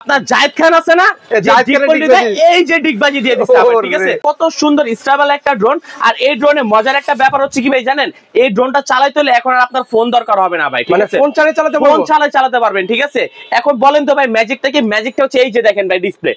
আপনার জায়েদ খান আছে না, এই যে ডিগবাজি দিয়ে দিচ্ছে আবার, ঠিক আছে। কত সুন্দর স্টেবল একটা ড্রোন। আর এই ড্রোনে মজার একটা ব্যাপার হচ্ছে কি ভাই জানেন, এই ড্রোনটা চালাইতে হলে এখন আর আপনার ফোন দরকার হবে না ভাই, ঠিক আছে। ফোন চালিয়ে চালাতে পারবেন, ঠিক আছে। এখন বলেন তো ভাই ম্যাজিকটা কি? ম্যাজিকটা হচ্ছে এই যে দেখেন ভাই ডিসপ্লে,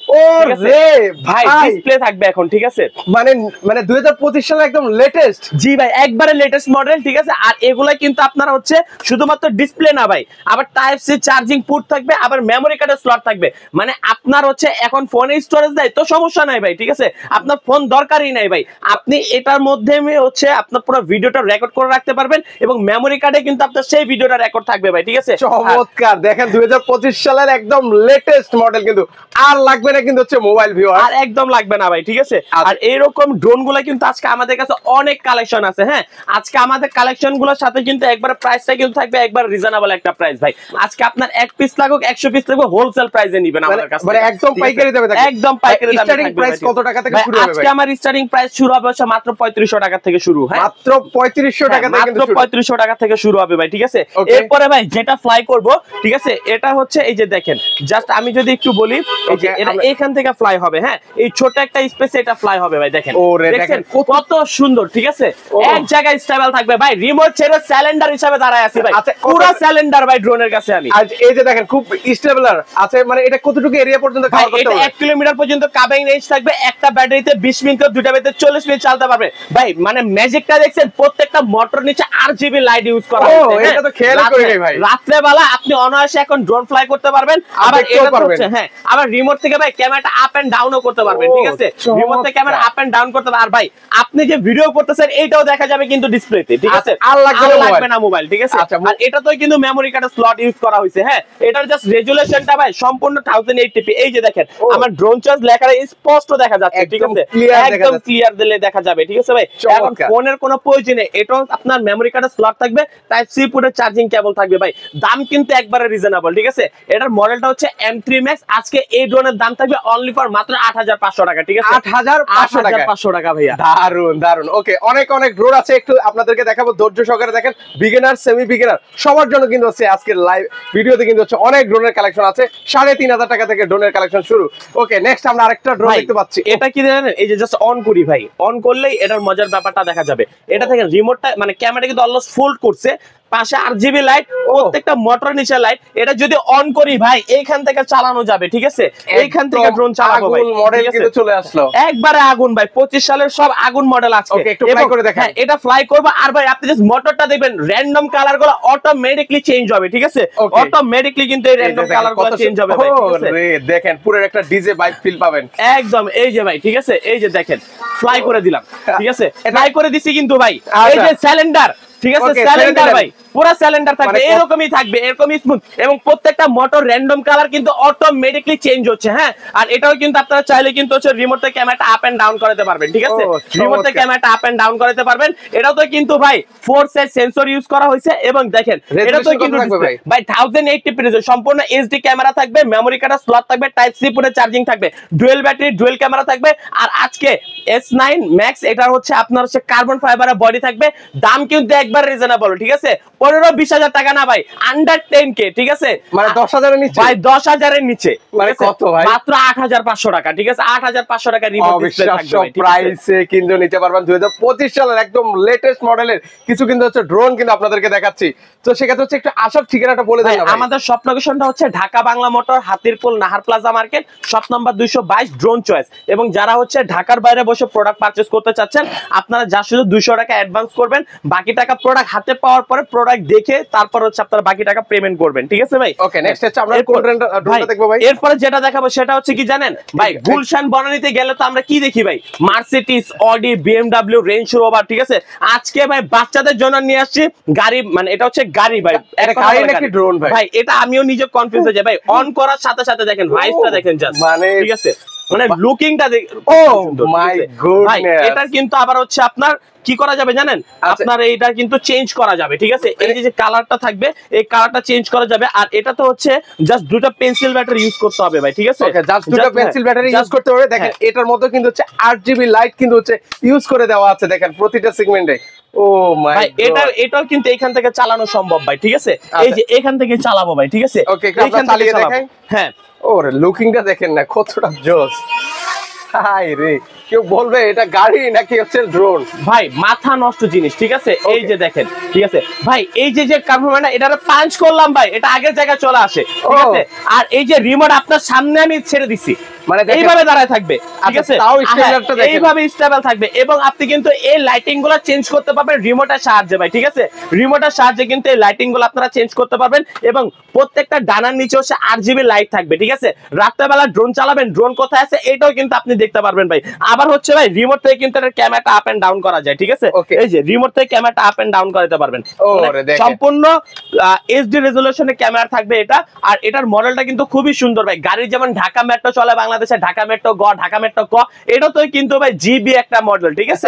ভাই ডিসপ্লে থাকবে এখন, ঠিক আছে। মানে 2025 সালে একদম লেটেস্ট। জি ভাই, একবারে লেটেস্ট মডেল, ঠিক আছে। আর এগুলা কিন্তু আপনারা হচ্ছে শুধুমাত্র ডিসপ্লে না ভাই, আবার টাইপ সি চার্জিং পোর্ট থাকবে, আবার মেমোরি কার্ডের স্লট থাকবে। মানে আপনার হচ্ছে এখন ফোনে স্টোরেজ দেয় তো সমস্যা নাই ভাই, ঠিক আছে। আপনার ফোন দরকারই নাই ভাই, আপনি এটার মধ্যে হচ্ছে আপনার পুরো ভিডিওটা রেকর্ড করে রাখতে পারবেন, এবং মেমোরি কার্ডে কিন্তু আপনার সেই ভিডিওটা রেকর্ড থাকবে ভাই, ঠিক আছে। চমৎকার। দেখেন 2025 সালের একদম লেটেস্ট মডেল, কিন্তু আর লাগবে না কিন্তু হচ্ছে মোবাইল ভিউয়ার, আর একদম লাগবে না ভাই, ঠিক আছে। আর এইরকম ড্রোন গুলা কিন্তু আজকে আমাদের কাছে অনেক কালেকশন আছে। হ্যাঁ, আজকে আমাদের কালেকশন গুলোর সাথে কিন্তু একবার প্রাইসটা কিন্তু থাকবে একবার রিজনেবল একটা প্রাইস ভাই। আজকে আপনার 1 পিস লাগুক 100 পিস লাগুক হোলসেল প্রাইসে নিবেন আমাদের কাছে, মানে একদম পাইকারি দামে থাকবে। একদম পাইকারি দামে স্টার্টিং প্রাইস কত টাকা থেকে শুরু হবে ভাই? আজকে আমার স্টার্টিং প্রাইস শুরু হবে হচ্ছে মাত্র 3500 টাকা থেকে শুরু। হ্যাঁ, মাত্র 3500 টাকা থেকে মাত্র 3500 টাকা থেকে শুরু হবে ভাই, ঠিক আছে। এরপরে ভাই যেটা ফ্লাই করব, ঠিক আছে, এটা হচ্ছে এই যে দেখেন, জাস্ট আমি যদি একটু বলি, এই যে এটা এখান থেকে ফ্লাই হবে। হ্যাঁ, এই ছোট একটা স্পেসে এটা ফ্লাই হবে ভাই, দেখেন দেখেন কত সুন্দর, ঠিক আছে। এক জায়গায় স্টেবল থাকবে ভাই, রিমোট ছেড়ে সিলিন্ডার হিসেবে দাঁড়ায় আছি ভাই, পুরো সিলিন্ডার ভাই ড্রোনের কাছে আমি। আর এই যে দেখেন খুব স্টেবলার আছে, মানে এটা কতটুকু এরিয়া পর্যন্ত কভার করতে পারবে? এটা 1 কিলোমিটার পর্যন্ত কাভারিং রেঞ্জ থাকবে। একটা ব্যাটারিতে 20 মিনিট, দুইটা ব্যাটারিতে 40 মিনিট চালাতে পারবে ভাই। মানে ম্যাজিকটা দেখছেন, প্রত্যেকটা মোটর নিচে আরজিবি লাইট ইউজ করা হয়েছে। এটা তো খেয়াল করি নাই ভাই। রাতে বেলা আপনি অনায়াসে এখন ড্রোন ফ্লাই করতে পারবেন, আবার এটা হচ্ছে হ্যাঁ, আবার রিমোট থেকে ভাই ক্যামেরাটা আপ এন্ড ডাউনও করতে পারবেন, ঠিক আছে। রিমোট থেকে ক্যামেরা আপ এন্ড ডাউন করতে পারবেন। আর ভাই আপনি যে ভিডিও করতেছেন এইটাও দেখা যাবে কিন্তু ডিসপ্লেতে, ঠিক আছে। আর লাগবে না মোবাইল, ঠিক আছে। আর এটা তো কিন্তু মেমোরি কার্ডের স্লট ইউজ করা হয়েছে। হ্যাঁ, এটার জাস্ট রেজুলেশনটা ভাই সম্পূর্ণ 1080p। এই যে দেখেন আমার ড্রোন চার্জ লেখাটা স্পষ্ট দেখা যাচ্ছে, ঠিক আছে, একদম ক্লিয়ার দিলে দেখা যাবে, ঠিক আছে ভাই। এখন ফোনের কোনো প্রয়োজন নেই, এটাও আপনার মেমোরি কার্ডের স্লট থাকবে, টাইপ সি পোর্টের চার্জিং কেবল থাকবে ভাই। দাম কিন্তু একবারে রিজনেবল, ঠিক আছে। এটার মডেলটা হচ্ছে M3 Max। আজকে এই ড্রোনের দাম থাকবে অনলি ফর মাত্র 8500 টাকা, ঠিক আছে। 8500 টাকা ভাইয়া, দারুন দারুন। ওকে, অনেক অনেক ড্রোন আছে, একটু আপনাদেরকে দেখাবো, ধৈর্য সহকারে দেখেন। বিগিনার, সেমি বিগিনার সবার জন্য কিন্তু হচ্ছে আজকের লাইভ ভিডিওতে কিন্তু হচ্ছে অনেক ড্রোনের কালেকশন আছে। 3500 টাকা থেকে ড্রোনের কালেকশন শুরু। ওকে, নেক্সট আমরা আরেকটা ড্রোন দেখতে পাচ্ছি। এটা কি জানেন, এই যে জাস্ট অন করি ভাই, অন করলেই এটার মজার ব্যাপারটা দেখা যাবে। এটা থেকে রিমোটটা মানে ক্যামেরা কিন্তু অলমোস্ট ফোল্ড করছে, পাশে আরজিবি লাইট, প্রত্যেকটা মোটর নিচে লাইট। এটা যদি অন করি ভাই এইখান থেকে চালানো যাবে, ঠিক আছে। এইখান থেকে ড্রোন চালাবো ভাই, মডেল কিন্তু চলে আসলো একবারে আগুন ভাই। 25 সালের সব আগুন মডেল আছে। ওকে, একটু ফ্লাই করে দেখেন। হ্যাঁ, এটা ফ্লাই করব। আর ভাই আপনি জাস্ট মোটরটা দেখবেন, র‍্যান্ডম কালারগুলো অটোমেটিক্যালি চেঞ্জ হবে, ঠিক আছে। অটোমেটিক্যালি কিন্তু এই র‍্যান্ডম কালারগুলো চেঞ্জ হবে ভাই, ঠিক আছে। দেখেন পুরো একটা ডিজে বাইক ফিল পাবেন একদম। এই যে ভাই, ঠিক আছে, এই যে দেখেন ফ্লাই করে দিলাম, ঠিক আছে, ফ্লাই করে দিছি কিন্তু ভাই। এই যে সিলিন্ডার, ঠিক আছে, সিলিন্ডার ভাই পুরো সিলিন্ডার থাকবে, এরকমই থাকবে, এরকমই স্মুথ, এবং প্রত্যেকটা মোটর র‍্যান্ডম কালার কিন্তু অটোমেটিক্যালি চেঞ্জ হচ্ছে। হ্যাঁ, আর এটাও কিন্তু আপনারা চাইলে কিন্তু হচ্ছে রিমোট থেকে ক্যামেরাটা আপ এন্ড ডাউন করতে পারবেন, ঠিক আছে। রিমোট থেকে ক্যামেরাটা আপ এন্ড ডাউন করতে পারবেন। এটাও তো কিন্তু ভাই 4 সাইড সেন্সর ইউজ করা হয়েছে, এবং দেখেন এটা তো কিন্তু ভাই 1080p সম্পূর্ণ এইচডি ক্যামেরা থাকবে, মেমোরি কার্ডের স্লট থাকবে, টাইপ সি পোর্টে চার্জিং থাকবে, ডুয়াল ব্যাটারি, ডুয়াল ক্যামেরা থাকবে। আর আজকে S9 Max এটা হচ্ছে আপনার হচ্ছে কার্বন ফাইবারের বডি থাকবে। দাম কিন্তু একবার রিজনেবল, ঠিক আছে। 15-20 হাজার টাকা না ভাই, আন্ডার 10K, ঠিক আছে। মানে 10,000 এর নিচে ভাই, 10,000 এর নিচে, মানে কত ভাই? মাত্র 8500 টাকা, ঠিক আছে। 8500 টাকা রিমোট ডিসপ্লে থাকবে ভাই, প্রাইসে কিন্তু নিতে পারবেন। 2025 সালের একদম লেটেস্ট মডেলের কিছু কিন্তু হচ্ছে ড্রোন কিন্তু আপনাদেরকে দেখাচ্ছি। তো সেক্ষেত্রে হচ্ছে একটু আসার ঠিকানাটা বলে দেন। আমাদের শপ লোকেশনটা হচ্ছে Dhaka Bangla motor, Hatirpool Nahar plaza market, shop number 222, drone choice. এবং যারা হচ্ছে ঢাকার বাইরে বসে প্রোডাক্ট পারচেজ করতে চাচ্ছেন, আপনারা যা শুধু 200 টাকা অ্যাডভান্স করবেন, বাকি টাকা প্রোডাক্ট হাতে পাওয়ার পরে প্রোডাক্ট দেখে তারপর হচ্ছে আপনারা বাকি টাকা পেমেন্ট করবেন, ঠিক আছে ভাই। ওকে, নেক্সট হচ্ছে আমরা কোন ড্রোনটা দেখবো ভাই? এরপরে যেটা দেখাবো সেটা হচ্ছে কি জানেন ভাই, গুলশান বনানীতে গেলে তো আমরা কি দেখি ভাই, Mercedes, Audi, BMW, range rover, ঠিক আছে। আজকে ভাই বাচ্চাদের জন্য নিয়ে আসছি গাড়ি, মানে এটা হচ্ছে গাড়ি ভাই, এটা গাড়ি নাকি ড্রোন ভাই? এটা আমিও নিজে কনফিউজ হয়ে যাই ভাই। অন করার সাথে সাথে দেখেন ভাইসটা দেখেন জাস্ট, মানে ঠিক আছে, মানে লুকিংটা ও মাই গডনেস। এটা কিন্তু আবার হচ্ছে আপনার কি করা যাবে জানেন, আপনার এইটা কিন্তু চেঞ্জ করা যাবে, ঠিক আছে। এই যে কালারটা থাকবে, এই কালারটা চেঞ্জ করা যাবে। আর এটা তো হচ্ছে জাস্ট দুটো পেন্সিল ব্যাটারি ইউজ করতে হবে ভাই, ঠিক আছে। ওকে, জাস্ট দুটো পেন্সিল ব্যাটারি ইউজ করতে হবে। দেখেন এটার মধ্যে কিন্তু হচ্ছে 8GB লাইট কিন্তু হচ্ছে ইউজ করে দেওয়া আছে, দেখেন প্রতিটা সেগমেন্টে। ও মাই গড, এটাও কিন্তু এখান থেকে চালানো সম্ভব ভাই, ঠিক আছে। এই যে এখান থেকে চালাবো ভাই, ঠিক আছে। ওকে, এখান থেকে চালিয়ে দেখাই। হ্যাঁ, ওরে লুকিংটা দেখেন না কতটা জোস। হাই রে, কেউ বলবে এটা গাড়ি নাকি হচ্ছে ড্রোন। ভাই মাথা নষ্ট জিনিস, ঠিক আছে। এই যে দেখেন, ঠিক আছে ভাই, এই যে কার্বোমেটটা এটা পাঞ্চ করলাম ভাই, এটা আগের জায়গায় চলে আসে, ঠিক আছে। আর এই যে রিমোট আপনার সামনে আমি ছেড়ে দিছি, মানে এইভাবে দাঁড়ায় থাকবে, ঠিক আছে, এইভাবে স্টেবল থাকবে। এবং আপনি কিন্তু এই লাইটিং গুলো চেঞ্জ করতে পারবেন রিমোটের সাহায্যে ভাই, ঠিক আছে। রিমোটের সাহায্যে কিন্তু এই লাইটিং গুলো আপনারা চেঞ্জ করতে পারবেন। এবং প্রত্যেকটা ডানার নিচে হচ্ছে RGB লাইট থাকবে, ঠিক আছে। রাত্রেবেলা ড্রোন চালাবেন, ড্রোন কোথায় আছে এটাও কিন্তু আপনি দেখতে পারবেন ভাই। আবার হচ্ছে ভাই রিমোট থেকে কিন্তু এর ক্যামেরাটা আপ এন্ড ডাউন করা যায়, ঠিক আছে। এই যে রিমোট থেকে ক্যামেরাটা আপ এন্ড ডাউন করতে পারবেন। সম্পূর্ণ HD রেজোলিউশনের ক্যামেরা থাকবে এটা। আর এটার মডেলটা কিন্তু খুবই সুন্দর ভাই। গাড়ির যেমন ঢাকা মেট্রো চলে বাংলাদেশে, ঢাকা মেট্রো গ, ঢাকা মেট্রো ক, এটা তো কিন্তু ভাই GB একটা মডেল, ঠিক আছে।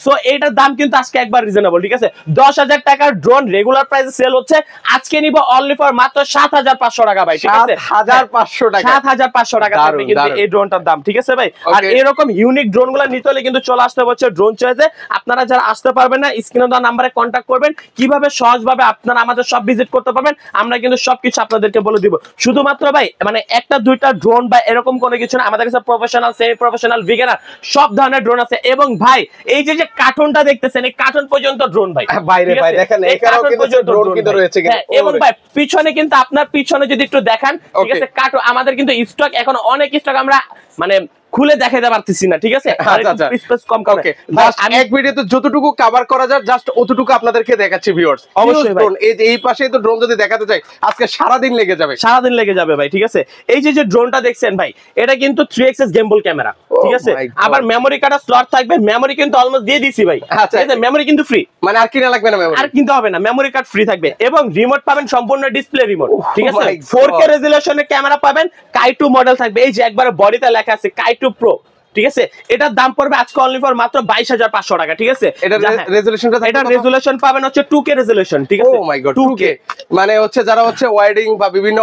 সো এটার দাম কিন্তু আজকে একবার রিজনেবল, ঠিক আছে। 10,000 টাকার ড্রোন রেগুলার প্রাইসে সেল হচ্ছে, আজকে নিব অনলি ফর মাত্র 7,500 টাকা ভাই, ঠিক আছে। 7,500 টাকা, 7,500 টাকা থাকবে কিন্তু এই ড্রোনটার দাম, ঠিক আছে ভাই। আর এরকম ইউনিক ড্রোনগুলো নিতে হলে কিন্তু চলে আসতে হচ্ছে ড্রোন চয়েসে। আপনারা যারা আসতে পারবেন না, স্ক্রিনে দেওয়া নম্বরে কন্ট্যাক্ট করবেন, কিভাবে সহজভাবে আপনারা আমাদের সব ভিজিট করতে পারবেন, আমরা কিন্তু সবকিছু আপনাদেরকে বলে দিব। শুধুমাত্র ভাই মানে একটা দুইটা ড্রোন বা এরকম কোনো কিছু না, আমাদের কাছে প্রফেশনাল, সেমি প্রফেশনাল, বিগিনার সব ধরনের ড্রোন আছে। এবং ভাই এই যে কার্টুনটা দেখতেছেন, এই কার্টুন পর্যন্ত ড্রোন ভাই, বাইরে ভাই দেখেন এখানেও কিন্তু ড্রোন কিন্তু রয়েছে কিন্তু। এবং ভাই পিছনে কিন্তু আপনার পিছনে যদি একটু দেখান, ঠিক আছে, কার্টুন আমাদের কিন্তু স্টক এখন অনেক স্টক আমরা মানে খুলে দেখাইতে পারতেছি না, ঠিক আছে। স্পেস কম করে আমি এক ভিডিওতে যতটুকু কভার করা যায় জাস্ট অতটুকু আপনাদেরকে দেখাচ্ছি ভিউয়ার্স। অবশ্যই ড্রোন এই পাশে তো ড্রোন যদি দেখাতে চাই আজকে সারা দিন লেগে যাবে, ভাই, ঠিক আছে। এই যে ড্রোনটা দেখছেন ভাই, এটা কিন্তু 3 গেমবল ক্যামেরা, ঠিক আছে। আবার মেমরি কার্ডের স্লট থাকবে, মেমরি কিন্তু অলমোস্ট দিয়ে দিছি ভাই, ঠিক আছে। মেমরি কিন্তু ফ্রি, মানে আর কিনা লাগবে না, মেমরি আর কিনতে হবে না, মেমরি কার্ড ফ্রি থাকবে। এবং রিমোট পাবেন সম্পূর্ণ ডিসপ্লে রিমোট, ঠিক আছে। 4K রেজোলিউশনের ক্যামেরা পাবেন, কাই2 মডেল থাকবে, এই যে একবারে বডিতে লেখা আছে কাই2 প্রো, ঠিক আছে। এটার দাম পড়বে আজকে অনলি ফর মাত্র 22,500 টাকা, ঠিক আছে। এটা রেজোলিউশনটা এটা রেজোলিউশন পাবেন হচ্ছে 2K রেজোলিউশন, ঠিক আছে। ও মাই গড, 2K মানে হচ্ছে যারা হচ্ছে ওয়েডিং বা বিভিন্ন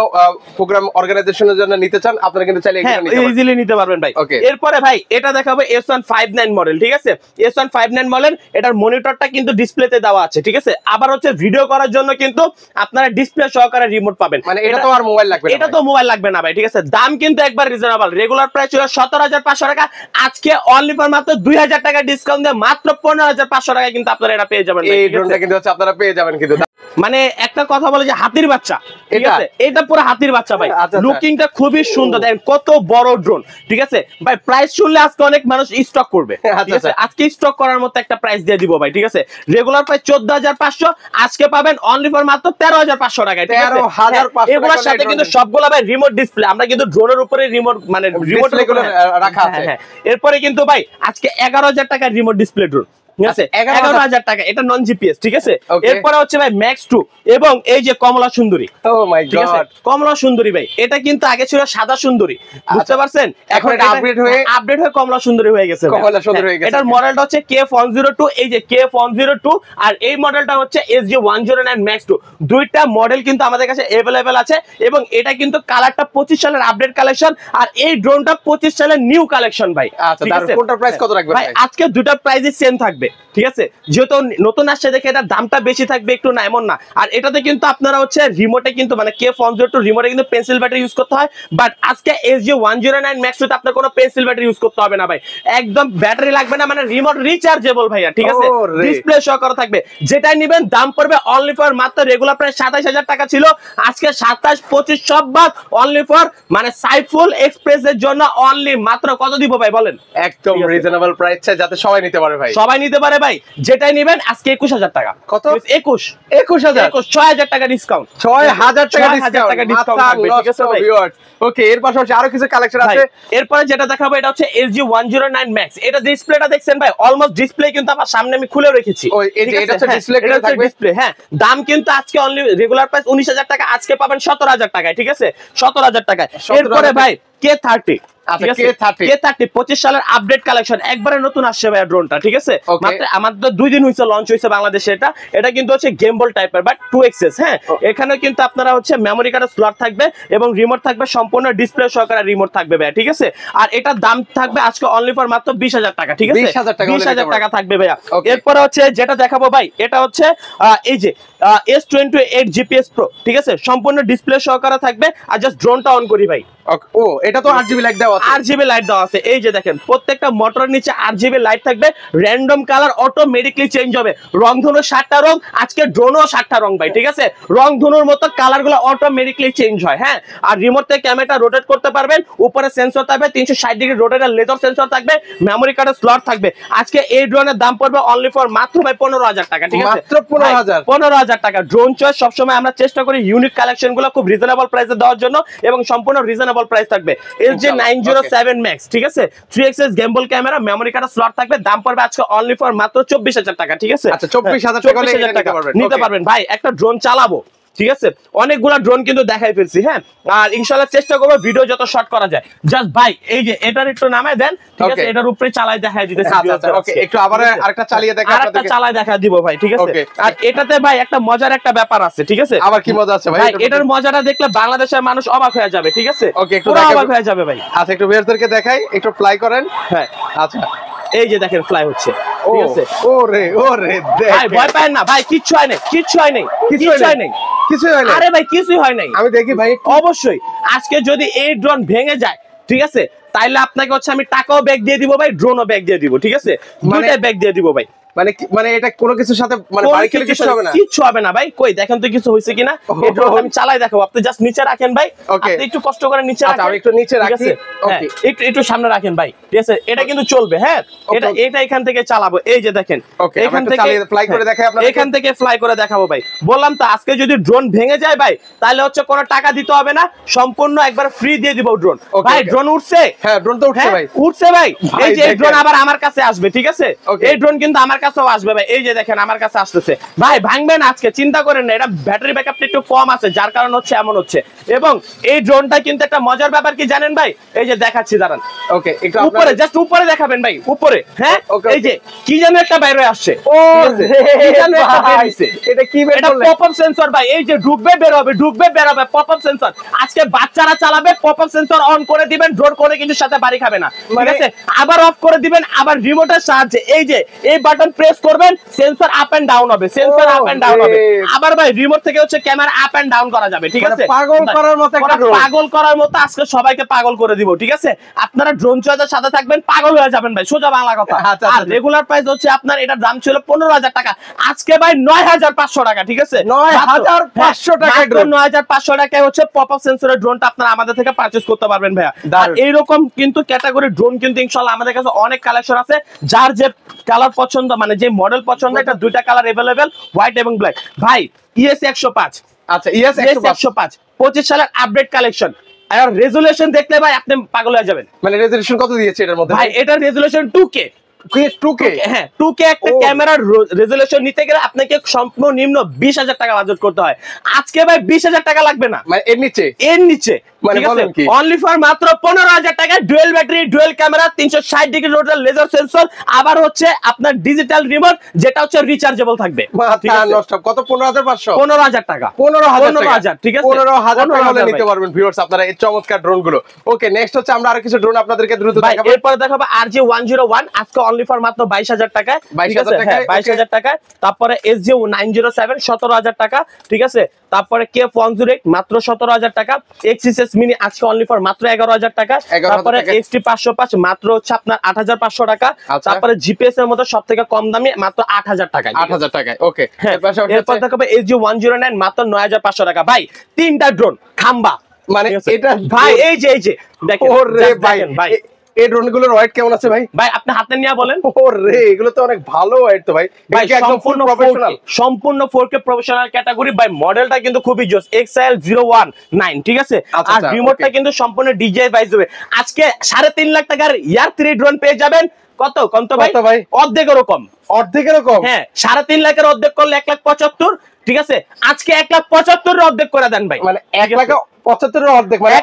প্রোগ্রাম অর্গানাইজেশনের জন্য নিতে চান আপনারা কিন্তু চাইলে এখানে ইজিলি নিতে পারবেন ভাই। এরপরে ভাই এটা দেখাবো S159 মডেল, ঠিক আছে। S159 মডেল, এটার মনিটরটা কিন্তু ডিসপ্লেতে দেওয়া আছে, ঠিক আছে। আবার হচ্ছে ভিডিও করার জন্য কিন্তু আপনারা ডিসপ্লে সহকারে রিমোট পাবেন, মানে এটা তো আর মোবাইল লাগবে না, এটা তো মোবাইল লাগবে না ভাই, ঠিক আছে। দাম কিন্তু একবার রিজনেবল, রেগুলার প্রাইস ছিল 17,500 টাকা, আজকে অনলি ফর মাত্র 2,000 টাকা ডিসকাউন্ট দিয়ে মাত্র 15,500 টাকা কিন্তু আপনারা এটা পেয়ে যাবেন। এই ড্রোনটা কিন্তু হচ্ছে আপনারা পেয়ে যাবেন কিন্তু, মানে একটা কথা বলে যে হাতির বাচ্চা, ঠিক আছে। এটা পুরো হাতির বাচ্চা ভাই, লুকিংটা খুবই সুন্দর, দেখেন কত বড় ড্রোন, ঠিক আছে ভাই। প্রাইস শুনলে আজকে অনেক মানুষ স্টক করবে, ঠিক আছে। আজকে স্টক করার মতো একটা প্রাইস দিয়ে দিব ভাই, ঠিক আছে। রেগুলার প্রাইস 14,500, আজকে পাবেন অনলি ফর মাত্র 13,500 টাকায়, ঠিক আছে। 13,500 এগুলোর সাথে কিন্তু সবগুলা ভাই রিমোট ডিসপ্লে, আমরা কিন্তু ড্রোনের উপরে রিমোট মানে রিমোট রাখা আছে। এরপরে কিন্তু ভাই আজকে 11,000 টাকার রিমোট ডিসপ্লে ড্রোন, ঠিক আছে। 11,000 টাকা, এটা নন জিপিএস, ঠিক আছে। এরপরে হচ্ছে ভাই ম্যাক্স 2 এবং এই যে কমলা সুন্দরী, ও মাই গড, কমলা সুন্দরী ভাই, এটা কিন্তু আগে ছিল সাদা সুন্দরী, বুঝতে পারছেন। এখন আপডেট হয়ে কমলা সুন্দরী হয়ে গেছে, কমলা সুন্দরী হয়ে গেছে। এটার মডেলটা হচ্ছে KF102, এই যে KF102, আর এই মডেলটা হচ্ছে SG109 Max 2। দুইটা মডেল কিন্তু আমাদের কাছে अवेलेबल আছে। এবং এটা কিন্তু কালারটা 25 সালের আপডেট কালেকশন, আর এই ড্রোনটা 25 সালের নিউ কালেকশন ভাই। আচ্ছা, তার কোনটা প্রাইস কত রাখবেন ভাই? আজকে দুটো প্রাইসই সেম থাকবে, ঠিক আছে। যেহেতু নতুন আসছে দেখে এটার দামটা বেশি থাকবে একটু, না এমন না। আর এটাতে কিন্তু আপনারা হচ্ছে রিমোটে কিন্তু মানে KF102 রিমোটে কিন্তু পেন্সিল ব্যাটারি ইউজ করতে হয়, বাট আজকে SG109 Max 2 তে আপনার কোনো পেন্সিল ব্যাটারি ইউজ করতে হবে না ভাই, একদম ব্যাটারি লাগবে না, মানে রিমোট রিচার্জেবল ভাইয়া, ঠিক আছে। ডিসপ্লে শো করা থাকবে, যেটাই নেবেন দাম পড়বে অনলি ফর মাত্র রেগুলার প্রাইস 27,000 টাকা ছিল, আজকে 27, 25 সব বাদ অনলি ফর মানে সাইফুল এক্সপ্রেস এর জন্য অনলি মাত্র কত দিব ভাই বলেন? একদম রিজনেবল প্রাইস চাই, যাতে সবাই নিতে পারে ভাই, সবাই নিতে পারে ভাই। যেটাই নেবেন আজকে 21,000 টাকা। কত? 21,000, 6,000 টাকা ডিসকাউন্ট, 6,000 টাকা ডিসকাউন্ট থাকবে, ঠিক আছে ভাই। ওকে, এর পাশাপাশি আরো কিছু কালেকশন আছে। এরপরে যেটা দেখাবো এটা হচ্ছে SG109 Max। এটা ডিসপ্লেটা দেখছেন ভাই, অলমোস্ট ডিসপ্লে কিন্তু আমার সামনে আমি খুলে রেখেছি। এটা হচ্ছে ডিসপ্লে, এটা থাকবে ডিসপ্লে। হ্যাঁ, দাম কিন্তু আজকে অনলি রেগুলার প্রাইস 19,000 টাকা, আজকে পাবেন 17,000 টাকায়, ঠিক আছে। 17,000 টাকায়। এরপরে ভাই K30, K30 25 সালের আপডেট কালেকশন, একবারে নতুন আসছে ভাই ড্রোনটা, ঠিক আছে। মাত্র আমাদের 2 দিন হইছে লঞ্চ হইছে বাংলাদেশে। এটা কিন্তু হচ্ছে গেমবল টাইপের বাট 2XS। হ্যাঁ, এখানে কিন্তু আপনারা হচ্ছে মেমরি কার্ডের স্লট থাকবে এবং রিমোট থাকবে, সম্পূর্ণ ডিসপ্লে সহকারে রিমোট থাকবে ভাই, ঠিক আছে। আর এটার দাম থাকবে আজকে অনলি ফর মাত্র 20,000 টাকা, ঠিক আছে। 20,000 টাকা থাকবে ভাইয়া। এরপরে হচ্ছে যেটা দেখাবো ভাই, এটা হচ্ছে এই যে S28 GPS Pro, ঠিক আছে। সম্পূর্ণ ডিসপ্লে সহকারে থাকবে। আর জাস্ট ড্রোনটা অন করি ভাই, ও এটা তো 8GB লাইট দেওয়া আছে, 8GB লাইট দেওয়া আছে। এই যে দেখেন প্রত্যেকটা মোটরের নিচে 8GB লাইট থাকবে, র্যান্ডম কালার অটোমেটিকলি চেঞ্জ হবে। রংধনু 60টা রং, আজকে ড্রোনও 60টা রং ভাই, ঠিক আছে? রংধনুর মতো কালার গুলো অটোমেটিকলি চেঞ্জ হয়। হ্যাঁ, আর রিমোট থেকে ক্যামেরাটা রোটেট করতে পারবেন, উপরে সেন্সর থাকবে 360 ডিগ্রি রোটেটের লেজার সেন্সর থাকবে, মেমোরি কার্ডের স্লট থাকবে। আজকে এই ড্রোনের দাম পড়বে অনলি ফর মাত্র ভাই 15,000 টাকা, ঠিক আছে? মাত্র 15,000 15,000 টাকা। ড্রোন চয়েস সবসময় আমরা চেষ্টা করি ইউনিক কালেকশন গুলো খুব রিজনেবল প্রাইসে দেওয়ার জন্য, এবং সম্পূর্ণ রিজনেবল প্রাইস থাকবে। LG907 Max, ঠিক আছে? 3XS গেম্বল ক্যামেরা, মেমোরি কার্ডের স্লট থাকবে, দাম পড়বে আজকে অনলি ফর মাত্র 24,000 টাকা, ঠিক আছে? আচ্ছা 24,000 টাকা হলে নিতে পারবেন ভাই। একটা ড্রোন চালাবো, ঠিক আছে? অনেকগুলা ড্রোন কিন্তু দেখাই ফেলছি। হ্যাঁ, আর ইনশাআল্লাহ চেষ্টা করবো ভিডিও যত শর্ট করা যায়। জাস্ট ভাই এই যে এটার একটু নামায় দেন, ঠিক আছে? এটার উপরে চালাই দেখাই দিতেছি। আচ্ছা ওকে, একটু আবার আরেকটা চালিয়ে দেখা আপনাদেরকে, আরেকটা চালাই দেখা দিব ভাই, ঠিক আছে? আর এটাতে ভাই একটা মজার একটা ব্যাপার আছে, ঠিক আছে? আবার কি মজা আছে ভাই? এটার মজাটা দেখলে বাংলাদেশের মানুষ অবাক হয়ে যাবে, ঠিক আছে? ওকে, একটু অবাক হয়ে যাবে ভাই। আচ্ছা একটু ভিউয়ারদেরকে দেখাই, একটু ফ্লাই করেন। হ্যাঁ আচ্ছা এই যে দেখেন ফ্লাই হচ্ছে, ঠিক আছে? ওরে ভাই ভয় পায় না ভাই, কিচ্ছু হয় নাই, কিচ্ছু হয় নাই, কিচ্ছু হয় নাই, কিছুই হয় না। আরে ভাই কিছুই হয় নাই। আমি দেখি ভাই, অবশ্যই আজকে যদি এই ড্রোন ভেঙে যায়, ঠিক আছে, তাইলে আপনাকে হচ্ছে আমি টাকাও ব্যাক দিয়ে দিব ভাই, ড্রোনও ব্যাক দিয়ে দিব, ঠিক আছে? দুইটাই ব্যাক দিয়ে দিব ভাই। মানে এটা কোনো কিছুর সাথে মানে বাড়ি খেলে কিছু হবে না? কিচ্ছু হবে না ভাই। কই দেখেন তো কিছু হইছে কিনা। এই ড্রোন আমি চালাই দেখাবো, আপনি জাস্ট নিচে রাখেন ভাই। আপনি একটু কষ্ট করে নিচে রাখেন। আচ্ছা আমি একটু নিচে রাখি। ওকে, একটু সামনে রাখেন ভাই, ঠিক আছে? এটা কিন্তু চলবে। হ্যাঁ, এটা এখান থেকে চালাবো। এই যে দেখেন এখান থেকে ফ্লাই করে দেখাই আপনাদের, এখান থেকে ফ্লাই করে দেখাবো ভাই। বললাম তো আজকে যদি ড্রোন ভেঙে যায় ভাই, তাহলে হচ্ছে কোনো টাকা দিতে হবে না, সম্পূর্ণ একবার ফ্রি দিয়ে দিব ড্রোন। ভাই ড্রোন উঠছে? হ্যাঁ ড্রোন তো উঠছে ভাই, উঠছে ভাই। এই যে ড্রোন আবার আমার কাছে আসবে, ঠিক আছে? এই ড্রোন কিন্তু আমার কাছেও আসবে ভাই। এই যে দেখেন আমার কাছে আসতেছে ভাই। ভাঙবেন আজকে, চিন্তা করেন না। এটা ব্যাটারি ব্যাকআপটা একটু কম আছে, যার কারণে হচ্ছে এমন হচ্ছে। এবং এই ড্রোনটা কিন্তু একটা মজার ব্যাপার কি জানেন ভাই? এই যে দেখাচ্ছি, দাঁড়ান। ওকে, একটু উপরে জাস্ট উপরে দেখাবেন ভাই, উপরে। হ্যাঁ, এই যে কি যেন একটা বাইরে আসছে। ও কি যেন একটা বের হইছে। এটা কি বের এটা করলে? পপআপ সেন্সর ভাই। এই যে ঢুকবে বের হবে, ঢুকবে বের হবে, পপআপ সেন্সর। আজকে বাচ্চারা চালাবে, পপআপ সেন্সর অন করে দিবেন, ড্রোন করে কিন্তু সাথে বাড়ি খাবে না, ঠিক আছে? আবার অফ করে দিবেন, আবার রিমোটের সাহায্যে এই যে এই বাটন প্রেস করবেন, সেন্সর আপ এন্ড ডাউন হবে, সেন্সর আপ এন্ড ডাউন হবে। আবার ভাই রিমোট থেকে হচ্ছে ক্যামেরা আপ এন্ড ডাউন করা যাবে, ঠিক আছে? পাগল করার মতো একটা ড্রোন, পাগল করার মতো আজকে সবাইকে পাগল করে দিব, ঠিক আছে? আপনারা ড্রোন চয়েসের সাথে থাকবেন, পাগল হয়ে যাবেন ভাই, সোজা বাংলা কথা। আর রেগুলার প্রাইস হচ্ছে আপনার, এটার দাম ছিল 15,000 টাকা, আজকে ভাই 9,500 টাকা, ঠিক আছে? 9,500 টাকা ড্রোন, 9,500 টাকায় হচ্ছে পপআপ সেন্সরের ড্রোনটা আপনারা আমাদের থেকে পারচেজ করতে পারবেন ভাইয়া। আর এইরকম কিন্তু ক্যাটাগরি ড্রোন কিন্তু ইনশাআল্লাহ আমাদের কাছে অনেক কালেকশন আছে। যার যে কালার পছন্দ, মানে যে মডেল পছন্দ, এটা দুইটা কালার अवेलेबल, হোয়াইট এবং ব্ল্যাক ভাই। ES 105, আচ্ছা ES 105 25 সালের আপডেট কালেকশন। আর রেজোলিউশন দেখলে ভাই আপনি পাগল হয়ে যাবেন। মানে রেজোলিউশন কত দিয়েছে এটার মধ্যে ভাই? এটার রেজোলিউশন 2K। 2K? হ্যাঁ 2K একটা ক্যামেরার রেজোলিউশন নিতে গেলে আপনাকে সর্বনিম্ন 20,000 টাকা বাজেট করতে হয়। আজকে ভাই 20,000 টাকা লাগবে না, মানে এর নিচে মানে বলেন কি, অনলি ফর মাত্র 15,000 টাকা। Dual battery, dual camera, 360 degree rotor laser sensor, আবার হচ্ছে আপনার ডিজিটাল রিমোট, যেটা হচ্ছে রিচার্জেবল থাকবে। ঠিক আছে কত? 15,500? 15,000 টাকা। 15,000, ঠিক আছে? 15,000 টাকা হলে নিতে পারবেন ভিউয়ার্স আপনারা এই চমৎকার ড্রোন গুলো। ওকে, নেক্সট হচ্ছে আমরা আরো কিছু ড্রোন আপনাদেরকে দ্রুত দেখাবো। এরপর দেখাবো RG101, আজকে অনলি ফর মাত্র 22,000 টাকায়, 22,000 টাকায়। তারপরে SG907 17,000 টাকা, ঠিক আছে? তারপরে K108 মাত্র 17,000 টাকা। XSS মিনি আজকে অনলি ফর মাত্র 11,000 টাকা। তারপরে XT505 মাত্র হচ্ছে আপনার 8,500 টাকা। তারপরে জিপিএস এর মধ্যে সবথেকে কম দামি মাত্র 8,000 টাকা। 8,000 টাকায়। ওকে, এরপর দেখাবো SG109 মাত্র 9,500 টাকা। ভাই তিনটা ড্রোন খাম্বা, মানে এটা ভাই এই যে দেখেন। ওরে ভাই এই ড্রোন গুলোর ওয়েট কেমন আছে ভাই? ভাই আপনি হাতে নিয়ে বলেন। ওরে এগুলো তো অনেক ভালো ওয়েট তো ভাই। একদম ফুল প্রফেশনাল, সম্পূর্ণ 4K প্রফেশনাল ক্যাটাগরি ভাই। মডেলটা কিন্তু খুবই জোস, XL019, ঠিক আছে? আর রিমোটটা কিন্তু সম্পূর্ণ DJI ভাইস হবে। আজকে 3.5 লাখ টাকার ইয়ার 3 ড্রোন পেয়ে যাবেন। কত ভাই? অর্ধেকেরও কম। হ্যাঁ, 3.5 লাখের অর্ধেক করলে 1,75,000, ঠিক আছে? আজকে 1,75,000 অর্ধেক করে দেন ভাই। মানে 1,75,000 অর্ধেক, মানে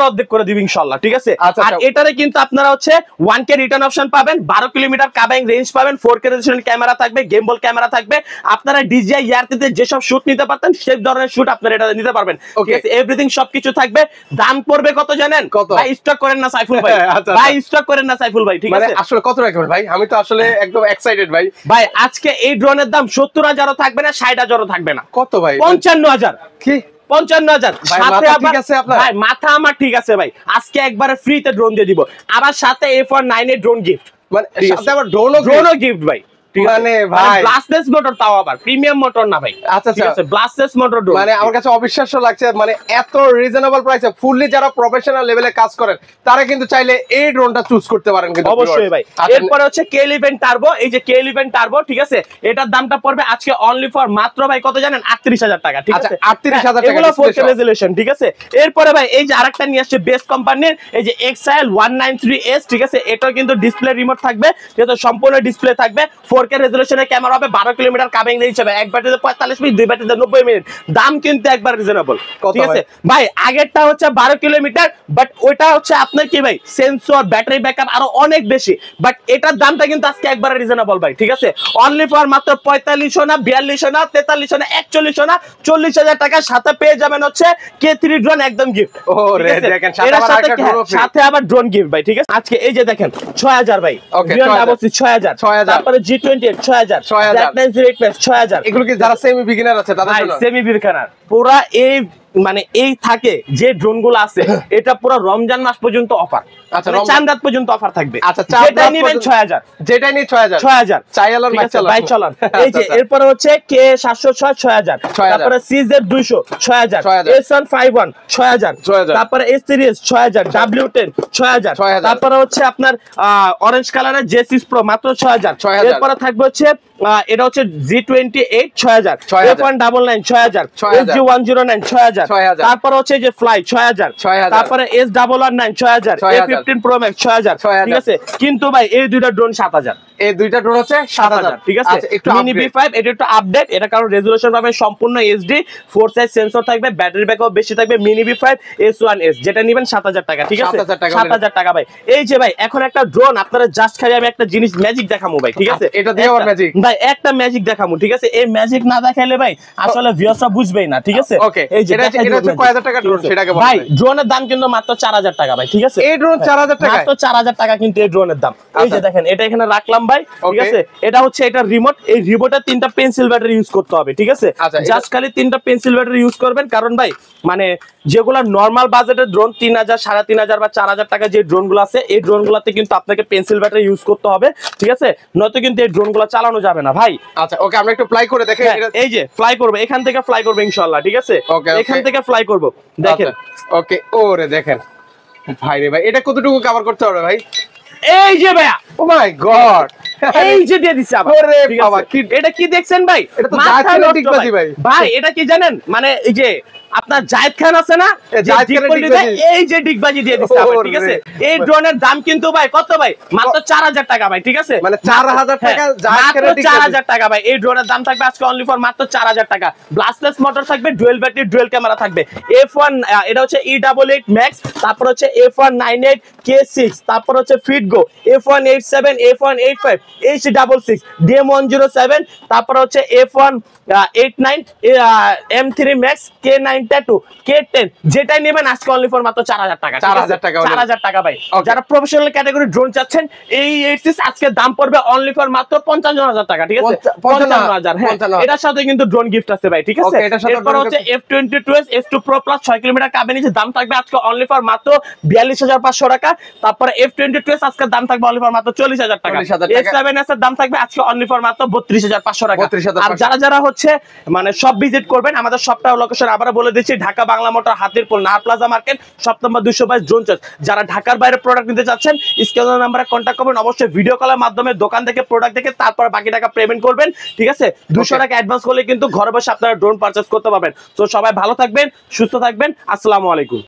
অর্ধেক করে দিবি ইনশাআল্লাহ, ঠিক আছে? আর এটারে কিন্তু আপনারা হচ্ছে 1K রিটার্ন অপশন পাবেন, 12 কিলোমিটার কাভারিং রেঞ্জ পাবেন, 4K রেজোলিউশন ক্যামেরা থাকবে, গেমবল ক্যামেরা থাকবে। আপনারা DJI ইয়ারতে যেসব শুট নিতে পারতেন সেই ধরনের শুট আপনারা এটা নিতে পারবেন, ঠিক আছে? এভরিথিং সবকিছু থাকবে। দাম পড়বে কত জানেন? ভাই স্টক করেন না সাইফুল ভাই, ভাই স্টক করেন না সাইফুল ভাই, ঠিক আছে? আসলে কত রাখবেন ভাই? আমি তো আসলে একদম এক্সাইটেড ভাই। ভাই আজকে এই ড্রোনের দাম 70,000ও থাকবে না, 60,000ও থাকবে না। কত ভাই? 55,000। কি 55,000 ভাই, সাথে মাথা আবার ঠিক আছে আপনার? ভাই মাথা আমার ঠিক আছে ভাই, আজকে একবারে ফ্রিতে ড্রোন দিয়ে দিব, আবার সাথে F19 এর ড্রোন গিফট, মানে ঠিক আছে। সাথে আবার ড্রোনও গিফট ভাই, মানে ভাই ব্লাস্টলেস মোটর, তাও আবার প্রিমিয়াম মোটর না ভাই, আচ্ছা ঠিক আছে, ব্লাস্টলেস মোটর। মানে আমার কাছে অবিশ্বাস্য লাগছে, মানে এত রিজনেবল প্রাইসে ফুললি যারা প্রফেশনাল লেভেলে কাজ করেন তারা কিন্তু চাইলে এই ড্রোনটা চুজ করতে পারেন কিন্তু অবশ্যই ভাই। আচ্ছা, এরপরে হচ্ছে K11 টার্বো, এই যে K11 টার্বো, ঠিক আছে, এটার দামটা পড়বে আজকে অনলি ফর মাত্র ভাই কত জানেন, 38,000 টাকা, ঠিক আচ্ছা, আছে, 38,000 টাকা এগুলো 4K display রেজোলিউশন, ঠিক আছে। এরপরে ভাই এই যে আরেকটা নিয়ে আসছে বেস্ট কোম্পানির, এই যে XIL 193S, ঠিক আছে, এটাও কিন্তু ডিসপ্লে রিমোট থাকবে, যেহেতু সম্পূর্ণ ডিসপ্লে থাকবে, 4K রেজোলিউশনের ক্যামেরা হবে, 12 কিলোমিটার কাবিং রেঞ্জ হবে, এক ব্যাটারিতে 45 মিনিট, দুই ব্যাটারিতে 90 মিনিট, দাম কিন্তু একবার রিজনেবল, ঠিক আছে ভাই। আগেরটা হচ্ছে 12 কিলোমিটার, বাট ওইটা হচ্ছে আপনার কি ভাই সেন্সর, ব্যাটারি ব্যাকআপ আরো অনেক বেশি, বাট এটার দামটা কিন্তু আজকে একবার রিজনেবল ভাই, ঠিক আছে, অনলি ফর মাত্র 4500 না, 4200 না, 4300 না, 4100 না, 40,000 টাকার সাথে পেয়ে যাবেন হচ্ছে K3 ড্রোন একদম গিফট। ওরে দেখেন সাথে আবার ড্রোন গিফট ভাই, ঠিক আছে। আজকে এই যে দেখেন 6000 ভাই, 6000, তারপরে G28 6000, Z908 Max 6000। এগুলো কি যারা সেমি বিগিনার আছে তাদের জন্য? সেমি বিগিনার পুরা এই মানে এই থাকে যে ড্রোন গুলো আছে, এটা পুরো রমজান মাস পর্যন্ত অফার, আচ্ছা, চাঁদ রাত পর্যন্ত অফার থাকবে। আচ্ছা, যেটা নেবেন 6000, যেটা নিয়ে 6000 চাইলার ভাই চালান। এই যে এরপরে হচ্ছে K706 6000, তারপরে CZ200 6000, S151 6000, তারপরে S সিরিজ 6000, W10 6000, তারপরে হচ্ছে আপনার অরেঞ্জ কালারের J6 Pro মাত্র 6000। এরপরে থাকবে হচ্ছে এটা হচ্ছে G28 6000, F199 6000, SG109 6000, তারপরে হচ্ছে যে ফ্লাই 6000, তারপরে S119 6000, A15 Pro Max 6000, ঠিক আছে। কিন্তু ভাই এই দুইটা ড্রোন 7000, এই দুইটা ড্রোন হচ্ছে 7000, ঠিক আছে। মিনি B5 এটা একটু আপডেট, এটা কারণ রেজোলিউশন পাবে সম্পূর্ণ HD, 4 সাইজ সেন্সর থাকবে, ব্যাটারি ব্যাকআপ বেশি থাকবে। মিনি B5 S1S যেটা নেবেন 7000 টাকা, ঠিক আছে, 7000 টাকা ভাই। এই যে ভাই এখন একটা ড্রোন আপনারা জাস্ট খালি আমি একটা জিনিস ম্যাজিক দেখামু ভাই, ঠিক আছে, এটা দিয়ে আবার ম্যাজিক ভাই, একটা ম্যাজিক দেখামু, ঠিক আছে। এই ম্যাজিক না দেখাইলে ভাই আসলে ভিউয়ার্সরা বুঝবেই না, ঠিক আছে। ওকে, এই যে এটা হচ্ছে কয় হাজার টাকা ড্রোন সেটাকে বলুন ভাই। ড্রোনের দাম কিন্তু মাত্র 4000 টাকা ভাই, ঠিক আছে। এই ড্রোন 4000 টাকা, মাত্র 4000 টাকা কিন্তু এই ড্রোনের দাম। এই যে দেখেন এটা এখানে রাখলাম ভাই, ঠিক আছে। এটা হচ্ছে এটা রিমোট, এই রিমোটে 3টা পেন্সিল ব্যাটারি ইউজ করতে হবে, ঠিক আছে। জাস্ট খালি 3টা পেন্সিল ব্যাটারি ইউজ করবেন, কারণ ভাই মানে যেগুলো নরমাল বাজেটের ড্রোন 3000 3500 বা 4000 টাকা যে ড্রোনগুলো আছে, এই ড্রোনগুলোতে কিন্তু আপনাকে পেন্সিল ব্যাটারি ইউজ করতে হবে, ঠিক আছে, নয়তো কিন্তু এই ড্রোনগুলো চালানো যাবে না ভাই। আচ্ছা ওকে, আমরা একটু ফ্লাই করে দেখেন। এই যে ফ্লাই করব, এখান থেকে ফ্লাই করব ইনশাআল্লাহ, ঠিক আছে, এখান থেকে ফ্লাই করব, দেখেন। ওকে, ওরে দেখেন ভাই রে ভাই, এটা কতটুকু কভার করতে হবে ভাই? এই যে ভাইয়া, ও মাই গড, এই যে দিয়ে দিছে আবার। ওরে বাবা, কি এটা কি দেখছেন ভাই? এটা তো জাতীয় টিকবাজি ভাই। ভাই এটা কি জানেন, মানে এই যে আপনার জায়েদ খান আছে না, এই যে ডিগবাজি দিয়ে দিচ্ছে আবার, ঠিক আছে। এই ড্রোনের দাম কিন্তু ভাই কত ভাই, মাত্র 4000 টাকা ভাই, ঠিক আছে, মানে 4000 টাকা, মাত্র 4000 টাকা ভাই। এই ড্রোনের দাম থাকবে আজকে অনলি ফর মাত্র 4000 টাকা। ব্লাস্টলেস মোটর থাকবে, ডুয়াল ব্যাটারি, ডুয়াল ক্যামেরা থাকবে। F1 এটা হচ্ছে E88 Max, তারপর হচ্ছে F198 K6, তারপর হচ্ছে ফিটগো F187, F185 H66, DM107, তারপর হচ্ছে F189 M3 Max, K9 Tattoo, K10, যেটাই নেবেন আজকে অনলি ফর মাত্র 4000 টাকা, 4000 টাকা ভাই। যারা প্রফেশনাল ক্যাটাগরি ড্রোন চাচ্ছেন, এই 86 আজকে দাম পড়বে অনলি ফর মাত্র 55000 টাকা, ঠিক আছে, 55000। হ্যাঁ, এটার সাথে কিন্তু ড্রোন গিফট আছে ভাই, ঠিক আছে। এরপর হচ্ছে F22s S2 Pro Plus 6 kilometre কাবিনেজ, দাম থাকবে আজকে অনলি ফর মাত্র 42500 টাকা। তারপরে F22s আজকে দাম থাকবে অনলি ফর মাত্র 40000 টাকা। S7s এর দাম থাকবে আজকে অনলি ফর মাত্র 32500 টাকা। আর যারা হচ্ছে মানে সব ভিজিট করবেন, আমাদের সবটা লোকেশন আবার বলে দিচ্ছি, Dhaka Bangla motor, Hatirpool, Nahar plaza market, shop number 222 drone charge. যারা ঢাকার বাইরে প্রোডাক্ট নিতে চাচ্ছেন, স্ক্রিনের নাম্বারে কন্ট্যাক্ট করবেন, অবশ্যই ভিডিও কলের মাধ্যমে দোকান থেকে প্রোডাক্ট দেখে তারপর বাকি টাকা পেমেন্ট করবেন, ঠিক আছে। 200 টাকা অ্যাডভান্স করলে কিন্তু ঘরে বসে আপনারা ড্রোন পারচেজ করতে পারবেন। তো সবাই ভালো থাকবেন, সুস্থ থাকবেন, আসসালামু আলাইকুম।